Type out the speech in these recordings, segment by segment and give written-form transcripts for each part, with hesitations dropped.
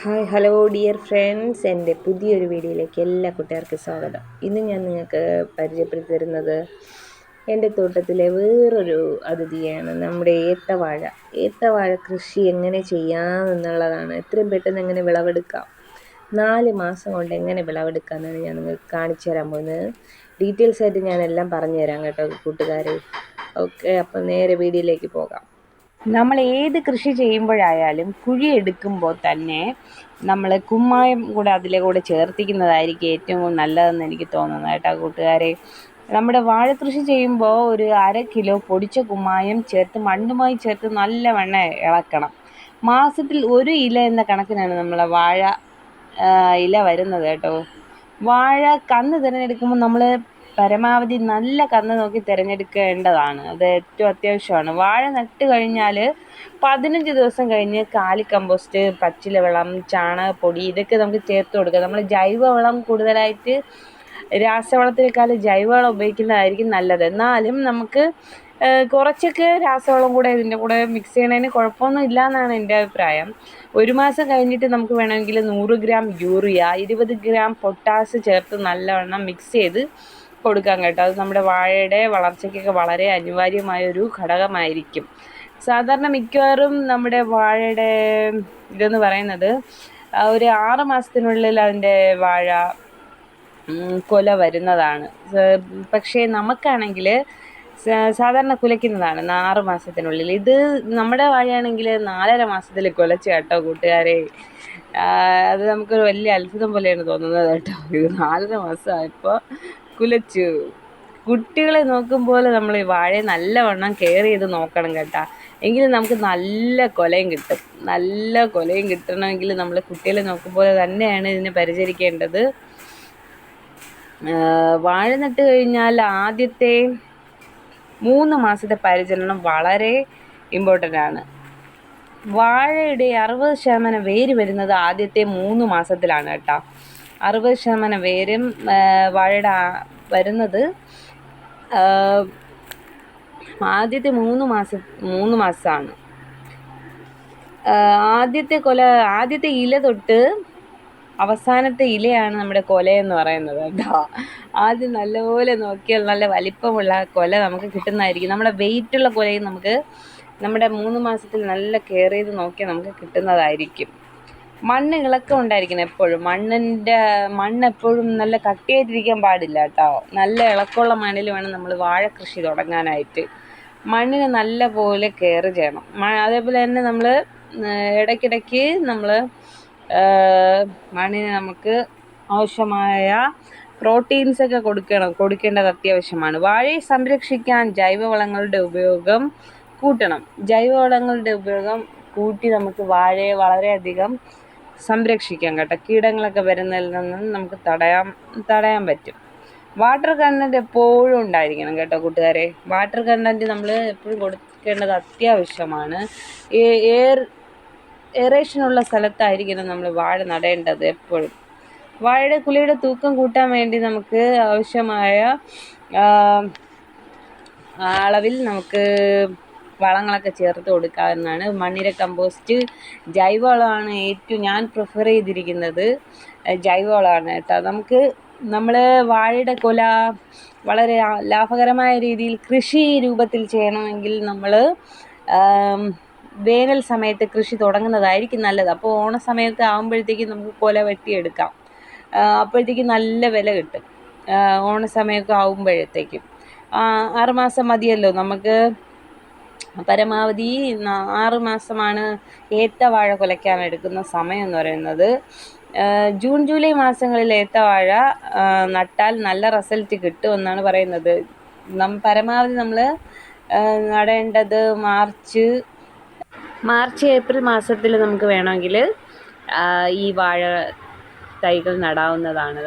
Hi hello dear friends, എൻ്റെ പുതിയൊരു വീഡിയോയിലേക്ക് എല്ലാ കൂട്ടുകാർക്കും സ്വാഗതം. ഇന്ന് ഞാൻ നിങ്ങൾക്ക് പരിചയപ്പെടുത്തി തരുന്നത് എൻ്റെ തോട്ടത്തിലെ വേറൊരു അതിഥിയാണ്, നമ്മുടെ ഏത്തവാഴ കൃഷി എങ്ങനെ ചെയ്യാമെന്നുള്ളതാണ്. എത്രയും പെട്ടെന്ന് എങ്ങനെ വിളവെടുക്കാം, 4 മാസം കൊണ്ട് എങ്ങനെ വിളവെടുക്കാമെന്നാണ് ഞാൻ നിങ്ങൾക്ക് കാണിച്ചു തരാൻ പോകുന്നത്. ഡീറ്റെയിൽസ് ആയിട്ട് ഞാനെല്ലാം പറഞ്ഞു തരാം കേട്ടോ കൂട്ടുകാരെ. ഓക്കെ, അപ്പം നേരെ വീഡിയോയിലേക്ക് പോകാം. നമ്മൾ ഏത് കൃഷി ചെയ്യുമ്പോഴായാലും കുഴിയെടുക്കുമ്പോൾ തന്നെ നമ്മൾ കുമ്മായം കൂടെ അതിലെ കൂടെ ചേർത്തിക്കുന്നതായിരിക്കും ഏറ്റവും നല്ലതെന്ന് എനിക്ക് തോന്നുന്നത് കേട്ടോ കൂട്ടുകാരെ. നമ്മുടെ വാഴ കൃഷി ചെയ്യുമ്പോൾ ഒരു 1/2 കിലോ പൊടിച്ച കുമ്മായം ചേർത്ത് മണ്ണുമായി ചേർത്ത് നല്ലവണ്ണം ഇളക്കണം. മാസത്തിൽ 1 ഇല എന്ന കണക്കിനാണ് നമ്മളെ വാഴ ഇല വരുന്നത് കേട്ടോ. വാഴ കന്ന് തിരഞ്ഞെടുക്കുമ്പോൾ നമ്മൾ പരമാവധി നല്ല കന്ന് നോക്കി തിരഞ്ഞെടുക്കേണ്ടതാണ്. അത് ഏറ്റവും അത്യാവശ്യമാണ്. വാഴ നട്ട് കഴിഞ്ഞാൽ 15 ദിവസം കഴിഞ്ഞ് കാലി കമ്പോസ്റ്റ്, പച്ചിലവളം, ചാണകപ്പൊടി ഇതൊക്കെ നമുക്ക് ചേർത്ത് കൊടുക്കാം. നമ്മൾ ജൈവവളം കൂടുതലായിട്ട് രാസവളത്തിനേക്കാൾ ജൈവവളം ഉപയോഗിക്കുന്നതായിരിക്കും നല്ലത്. എന്നാലും നമുക്ക് കുറച്ചൊക്കെ രാസവളം കൂടെ ഇതിൻ്റെ കൂടെ മിക്സ് ചെയ്യണതിന് കുഴപ്പമൊന്നും ഇല്ല എന്നാണ് എൻ്റെ അഭിപ്രായം. 1 മാസം കഴിഞ്ഞിട്ട് നമുക്ക് വേണമെങ്കിൽ 100 ഗ്രാം യൂറിയ, 20 ഗ്രാം പൊട്ടാസ് ചേർത്ത് നല്ലവണ്ണം മിക്സ് ചെയ്ത് കൊടുക്കാം കേട്ടോ. അത് നമ്മുടെ വാഴയുടെ വളർച്ചയ്ക്കൊക്കെ വളരെ അനിവാര്യമായൊരു ഘടകമായിരിക്കും. സാധാരണ മിക്കവാറും നമ്മുടെ വാഴയുടെ ഇതെന്ന് പറയുന്നത് ഒരു 6 മാസത്തിനുള്ളിൽ അതിൻ്റെ വാഴ കുല വരുന്നതാണ്. പക്ഷേ നമുക്കാണെങ്കിൽ സാധാരണ കുലയ്ക്കുന്നതാണ് 6 മാസത്തിനുള്ളിൽ. ഇത് നമ്മുടെ വാഴയാണെങ്കിൽ 4.5 മാസത്തിൽ കുലച്ച് കേട്ടോ കൂട്ടുകാരെ. അത് നമുക്കൊരു വലിയ അത്ഭുതം പോലെയാണ് തോന്നുന്നത് കേട്ടോ. ഇത് 4.5 മാസമായപ്പോൾ കുലച്ചു. കുട്ടികളെ നോക്കും പോലെ നമ്മൾ ഈ വാഴയെ നല്ലവണ്ണം കെയർ ചെയ്ത് നോക്കണം കേട്ടോ. എങ്കിലും നമുക്ക് നല്ല കൊലയും കിട്ടും. നല്ല കൊലയും കിട്ടണമെങ്കിൽ നമ്മൾ കുട്ടികളെ നോക്കും പോലെ തന്നെയാണ് ഇതിനെ പരിചരിക്കേണ്ടത്. വാഴ നട്ട് കഴിഞ്ഞാൽ ആദ്യത്തെ 3 മാസത്തെ പരിചരണം വളരെ ഇമ്പോർട്ടൻ്റ് ആണ്. വാഴയുടെ 60% വേര് വരുന്നത് ആദ്യത്തെ 3 മാസത്തിലാണ് കേട്ടോ. 60% വേരും വാഴയുടെ വരുന്നത് ആദ്യത്തെ 3 മാസമാണ്. ആദ്യത്തെ ഇല തൊട്ട് അവസാനത്തെ ഇലയാണ് നമ്മുടെ കൊലയെന്ന് പറയുന്നത് കേട്ടോ. ആദ്യം നല്ലപോലെ നോക്കിയാൽ നല്ല വലിപ്പമുള്ള കൊല നമുക്ക് കിട്ടുന്നതായിരിക്കും. നമ്മുടെ വെയിറ്റുള്ള കൊലയും നമുക്ക് നമ്മുടെ 3 മാസത്തിൽ നല്ല കെയർ ചെയ്ത് നോക്കിയാൽ നമുക്ക് കിട്ടുന്നതായിരിക്കും. മണ്ണ് ഇളക്കം ഉണ്ടായിരിക്കണം എപ്പോഴും. മണ്ണ് എപ്പോഴും നല്ല കട്ടിയായിട്ടിരിക്കാൻ പാടില്ല കേട്ടോ. നല്ല ഇളക്കമുള്ള മണ്ണിൽ വേണം നമ്മൾ വാഴ കൃഷി തുടങ്ങാനായിട്ട്. മണ്ണിന് നല്ല പോലെ കെയർ ചെയ്യണം. അതേപോലെ തന്നെ നമ്മൾ ഇടയ്ക്കിടയ്ക്ക് നമ്മൾ മണ്ണിന് നമുക്ക് ആവശ്യമായ പ്രോട്ടീൻസൊക്കെ കൊടുക്കേണ്ടത് അത്യാവശ്യമാണ്. വാഴയെ സംരക്ഷിക്കാൻ ജൈവവളങ്ങളുടെ ഉപയോഗം കൂട്ടണം. ജൈവവളങ്ങളുടെ ഉപയോഗം കൂട്ടി നമുക്ക് വാഴയെ വളരെയധികം സംരക്ഷിക്കാം കേട്ടോ. കീടങ്ങളൊക്കെ വരുന്നതിൽ നിന്നും നമുക്ക് തടയാൻ പറ്റും. വാട്ടർ കണ്ടൻറ്റ് എപ്പോഴും ഉണ്ടായിരിക്കണം കേട്ടോ കൂട്ടുകാരെ. വാട്ടർ കണ്ടൻറ്റ് നമ്മൾ എപ്പോഴും കൊടുക്കേണ്ടത് അത്യാവശ്യമാണ്. എറേഷനുള്ള സ്ഥലത്തായിരിക്കണം നമ്മൾ വാഴ നടേണ്ടത് എപ്പോഴും. വാഴയുടെ കുലയുടെ തൂക്കം കൂട്ടാൻ വേണ്ടി നമുക്ക് ആവശ്യമായ അളവിൽ നമുക്ക് വളങ്ങളൊക്കെ ചേർത്ത് കൊടുക്കാവുന്നതാണ്. മണ്ണിര കമ്പോസ്റ്റ്, ജൈവവളമാണ് ഏറ്റവും ഞാൻ പ്രിഫർ ചെയ്തിരിക്കുന്നത്. ജൈവവളമാണ് കേട്ടോ. നമ്മൾ വാഴയുടെ കുല വളരെ ലാഭകരമായ രീതിയിൽ കൃഷി രൂപത്തിൽ ചെയ്യണമെങ്കിൽ നമ്മൾ വേനൽ സമയത്ത് കൃഷി തുടങ്ങുന്നതായിരിക്കും നല്ലത്. അപ്പോൾ ഓണസമയത്ത് ആകുമ്പോഴത്തേക്കും നമുക്ക് കുല വെട്ടിയെടുക്കാം. അപ്പോഴത്തേക്കും നല്ല വില കിട്ടും. ഓണസമയമൊക്കെ ആകുമ്പോഴത്തേക്കും 6 മാസം മതിയല്ലോ നമുക്ക്. പരമാവധി 6 മാസമാണ് ഏത്തവാഴ കുലയ്ക്കാൻ എടുക്കുന്ന സമയം എന്ന് പറയുന്നത്. ജൂൺ ജൂലൈ മാസങ്ങളിൽ ഏത്തവാഴ നട്ടാൽ നല്ല റിസൾട്ട് കിട്ടുമെന്നാണ് പറയുന്നത്. പരമാവധി നമ്മൾ നടേണ്ടത് മാർച്ച് ഏപ്രിൽ മാസത്തിൽ നമുക്ക് വേണമെങ്കിൽ ഈ വാഴ തൈകൾ നടാവുന്നതാണ്.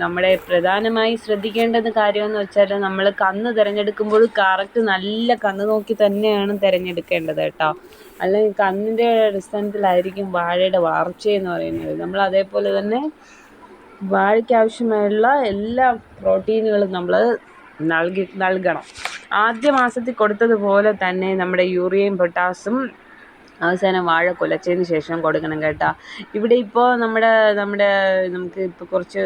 നമ്മുടെ പ്രധാനമായി ശ്രദ്ധിക്കേണ്ടത് കാര്യമെന്ന് വെച്ചാൽ നമ്മൾ കന്ന് തിരഞ്ഞെടുക്കുമ്പോൾ കറക്റ്റ് നല്ല കന്ന് നോക്കി തന്നെയാണ് തിരഞ്ഞെടുക്കേണ്ടത് കേട്ടോ. അല്ലെങ്കിൽ കന്നിൻ്റെ അടിസ്ഥാനത്തിലായിരിക്കും വാഴയുടെ വളർച്ചയെന്ന് പറയുന്നത്. നമ്മൾ അതേപോലെ തന്നെ വാഴയ്ക്ക് ആവശ്യമായുള്ള എല്ലാ പ്രോട്ടീനുകളും നമ്മൾ നൽകണം. ആദ്യ മാസത്തിൽ കൊടുത്തതുപോലെ തന്നെ നമ്മുടെ യൂറിയയും പൊട്ടാസും അവസാനം വാഴ കുലച്ചതിന് ശേഷം കൊടുക്കണം കേട്ടോ. ഇവിടെ ഇപ്പോൾ നമുക്ക് ഇപ്പോൾ കുറച്ച്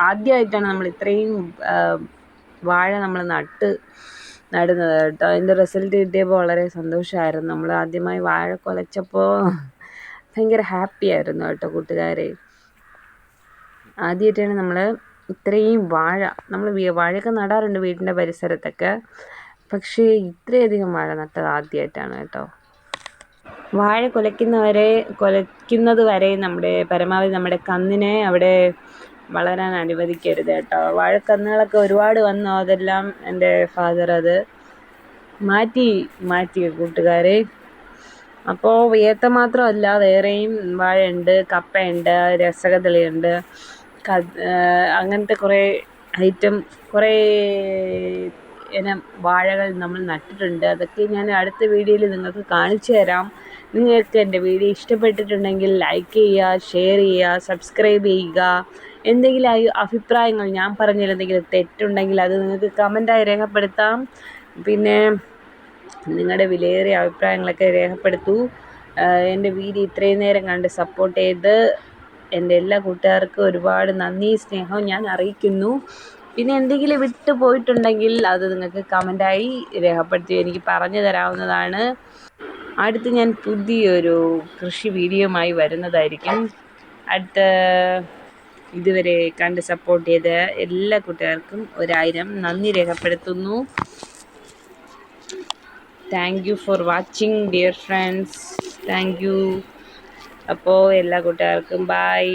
ആദ്യമായിട്ടാണ് നമ്മൾ ഇത്രയും വാഴ നമ്മൾ നടുന്നത് കേട്ടോ. അതിൻ്റെ റിസൾട്ട് കിട്ടിയപ്പോൾ വളരെ സന്തോഷമായിരുന്നു. നമ്മൾ ആദ്യമായി വാഴ കുലച്ചപ്പോൾ ഭയങ്കര ഹാപ്പി ആയിരുന്നു കേട്ടോ കൂട്ടുകാരെ. ആദ്യമായിട്ടാണ് നമ്മൾ ഇത്രയും നമ്മൾ വാഴയൊക്കെ നടാറുണ്ട് വീടിൻ്റെ പരിസരത്തൊക്കെ, പക്ഷേ ഇത്രയധികം വാഴ നട്ടത് ആദ്യമായിട്ടാണ് കേട്ടോ. വാഴ കുലയ്ക്കുന്നത് വരെ പരമാവധി നമ്മുടെ കന്നിനെ അവിടെ വളരാൻ അനുവദിക്കരുത് കേട്ടോ. വാഴക്കന്നുകളൊക്കെ ഒരുപാട് വന്നു, അതെല്ലാം എൻ്റെ ഫാദർ അത് മാറ്റി കൂട്ടുകാരെ. അപ്പോൾ ഏത്ത മാത്രമല്ല, വേറെയും വാഴയുണ്ട്, കപ്പയുണ്ട്, രസകദളിയുണ്ട്, അങ്ങനത്തെ കുറേ ഇനം വാഴകൾ നമ്മൾ നട്ടിട്ടുണ്ട്. അതൊക്കെ ഞാൻ അടുത്ത വീഡിയോയിൽ നിങ്ങൾക്ക് കാണിച്ചു തരാം. നിങ്ങൾക്ക് എൻ്റെ വീഡിയോ ഇഷ്ടപ്പെട്ടിട്ടുണ്ടെങ്കിൽ ലൈക്ക് ചെയ്യുക, ഷെയർ ചെയ്യുക, സബ്സ്ക്രൈബ് ചെയ്യുക. എന്തെങ്കിലും അഭിപ്രായങ്ങൾ, ഞാൻ പറഞ്ഞതിൽ എന്തെങ്കിലും തെറ്റുണ്ടെങ്കിൽ അത് നിങ്ങൾക്ക് കമൻറ്റായി രേഖപ്പെടുത്താം. പിന്നെ നിങ്ങളുടെ വിലയേറിയ അഭിപ്രായങ്ങളൊക്കെ രേഖപ്പെടുത്തൂ. എൻ്റെ വീഡിയോ ഇത്രയും നേരം കണ്ട് സപ്പോർട്ട് ചെയ്ത് എൻ്റെ എല്ലാ കൂട്ടുകാർക്കും ഒരുപാട് നന്ദി, സ്നേഹവും ഞാൻ അറിയിക്കുന്നു. പിന്നെ എന്തെങ്കിലും വിട്ടു പോയിട്ടുണ്ടെങ്കിൽ അത് നിങ്ങൾക്ക് കമൻറ്റായി രേഖപ്പെടുത്തി എനിക്ക് പറഞ്ഞു തരാവുന്നതാണ്. അടുത്ത് ഞാൻ പുതിയൊരു കൃഷി വീഡിയോയുമായി വരുന്നതായിരിക്കും. ഇതുവരെ കണ്ട് സപ്പോർട്ട് ചെയ്ത എല്ലാ കൂട്ടുകാർക്കും 1000 നന്ദി രേഖപ്പെടുത്തുന്നു. Thank you for watching dear friends. Thank you. അപ്പോൾ എല്ലാ കൂട്ടുകാർക്കും ബൈ.